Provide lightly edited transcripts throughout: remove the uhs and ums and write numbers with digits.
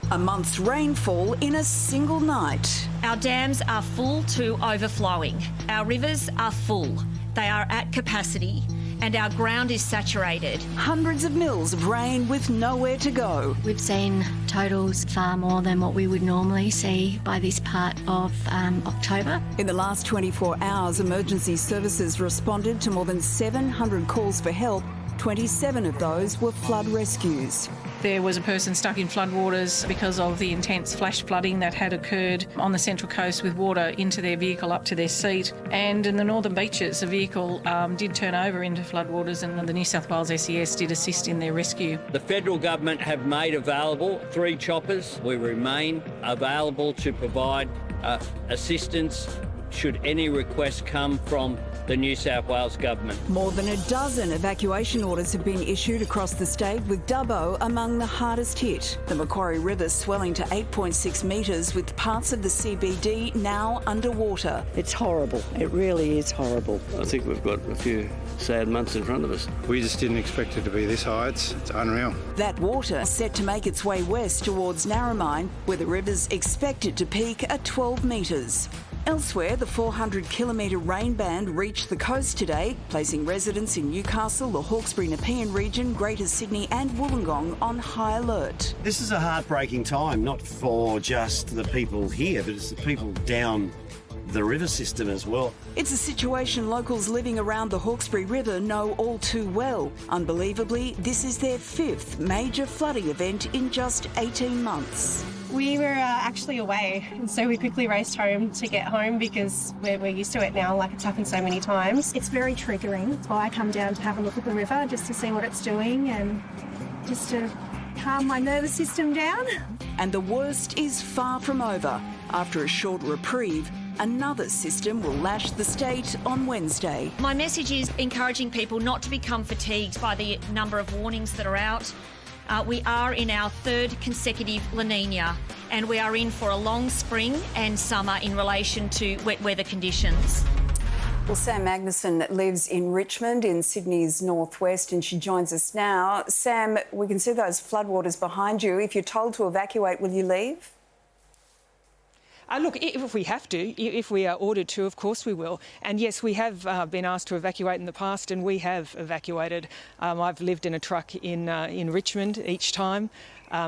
A month's rainfall in a single night. Our dams are full to overflowing. Our rivers are full. They are at capacity and our ground is saturated. Hundreds of mils of rain with nowhere to go. We've seen totals far more than what we would normally see by this part of October. In the last 24 hours, emergency services responded to more than 700 calls for help. 27 of those were flood rescues. There was a person stuck in floodwaters because of the intense flash flooding that had occurred on the Central Coast with water into their vehicle up to their seat. And in the northern beaches, a vehicle did turn over into floodwaters and the New South Wales SES did assist in their rescue. The federal government have made available 3 choppers. We remain available to provide assistance should any request come from the New South Wales Government. More than a dozen evacuation orders have been issued across the state, with Dubbo among the hardest hit. The Macquarie River swelling to 8.6 metres, with parts of the CBD now underwater. It's horrible. It really is horrible. I think we've got a few sad months in front of us. We just didn't expect it to be this high. It's unreal. That water set to make its way west towards Narromine, where the river's expected to peak at 12 metres. Elsewhere, the 400-kilometre rain band reached the coast today, placing residents in Newcastle, the Hawkesbury-Nepean region, Greater Sydney and Wollongong on high alert. This is a heartbreaking time, not for just the people here, but it's the people down the river system as well. It's a situation locals living around the Hawkesbury River know all too well. Unbelievably, this is their 5th major flooding event in just 18 months. We were actually away, and so we quickly raced home to get home because we're used to it now, like it's happened so many times. It's very triggering. That's why I come down to have a look at the river, just to see what it's doing and just to calm my nervous system down. And the worst is far from over. After a short reprieve, another system will lash the state on Wednesday. My message is encouraging people not to become fatigued by the number of warnings that are out. We are in our 3rd consecutive La Nina, and we are in for a long spring and summer in relation to wet weather conditions. Well, Sam Magnuson lives in Richmond in Sydney's northwest, and she joins us now. Sam, we can see those floodwaters behind you. If you're told to evacuate, will you leave? Look, if we have to, if we are ordered to, of course we will. And yes, we have been asked to evacuate in the past, and we have evacuated. I've lived in a truck in Richmond each time.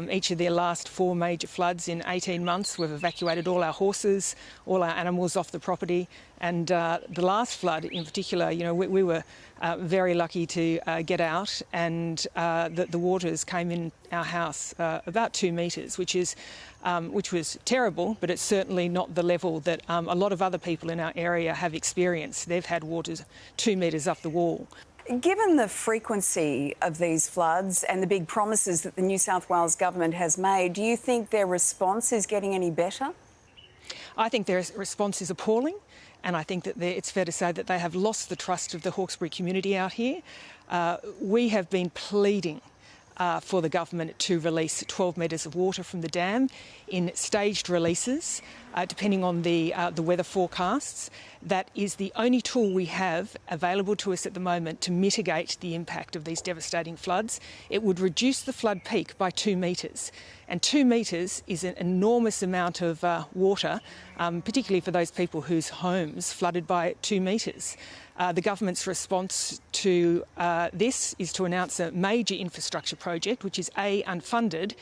Each of their last 4 major floods in 18 months, we've evacuated all our horses, all our animals off the property. And the last flood in particular, you know, we were very lucky to get out, and the waters came in our house about 2 metres, which was terrible, but it's certainly not the level that a lot of other people in our area have experienced. They've had waters 2 metres up the wall. Given the frequency of these floods and the big promises that the New South Wales Government has made, do you think their response is getting any better? I think their response is appalling, and I think that it's fair to say that they have lost the trust of the Hawkesbury community out here. We have been pleading for the government to release 12 metres of water from the dam in staged releases, depending on the weather forecasts. That is the only tool we have available to us at the moment to mitigate the impact of these devastating floods. It would reduce the flood peak by 2 metres. And 2 metres is an enormous amount of water, particularly for those people whose homes flooded by 2 metres. The government's response to this is to announce a major infrastructure project, which is A, unfunded,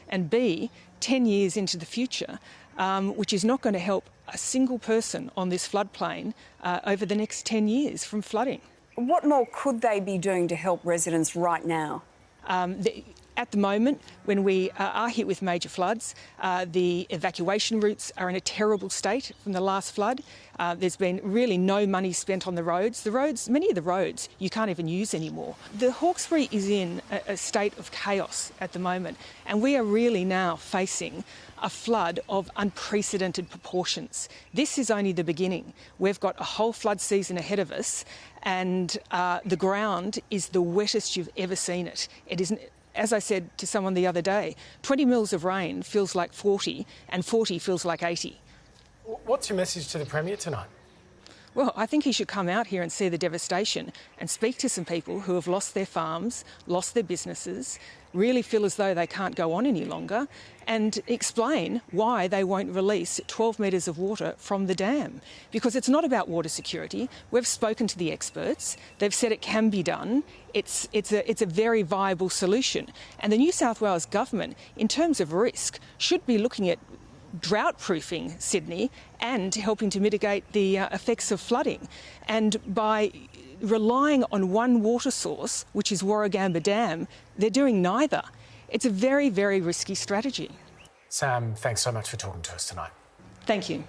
and B, 10 years into the future, which is not going to help a single person on this floodplain over the next 10 years from flooding. What more could they be doing to help residents right now? At the moment, when we are hit with major floods, the evacuation routes are in a terrible state from the last flood. There's been really no money spent on the roads. Many of the roads you can't even use anymore. The Hawkesbury is in a state of chaos at the moment, and we are really now facing a flood of unprecedented proportions. This is only the beginning. We've got a whole flood season ahead of us, and the ground is the wettest you've ever seen it. It isn't. As I said to someone the other day, 20 mils of rain feels like 40 and 40 feels like 80. What's your message to the Premier tonight? Well, I think he should come out here and see the devastation and speak to some people who have lost their farms, lost their businesses, really feel as though they can't go on any longer and explain why they won't release 12 metres of water from the dam. Because it's not about water security. We've spoken to the experts. They've said it can be done. It's a very viable solution. And the New South Wales government, in terms of risk, should be looking at drought-proofing Sydney and helping to mitigate the effects of flooding. And by relying on one water source, which is Warragamba Dam, they're doing neither. It's a very, very risky strategy. Sam, thanks so much for talking to us tonight. Thank you.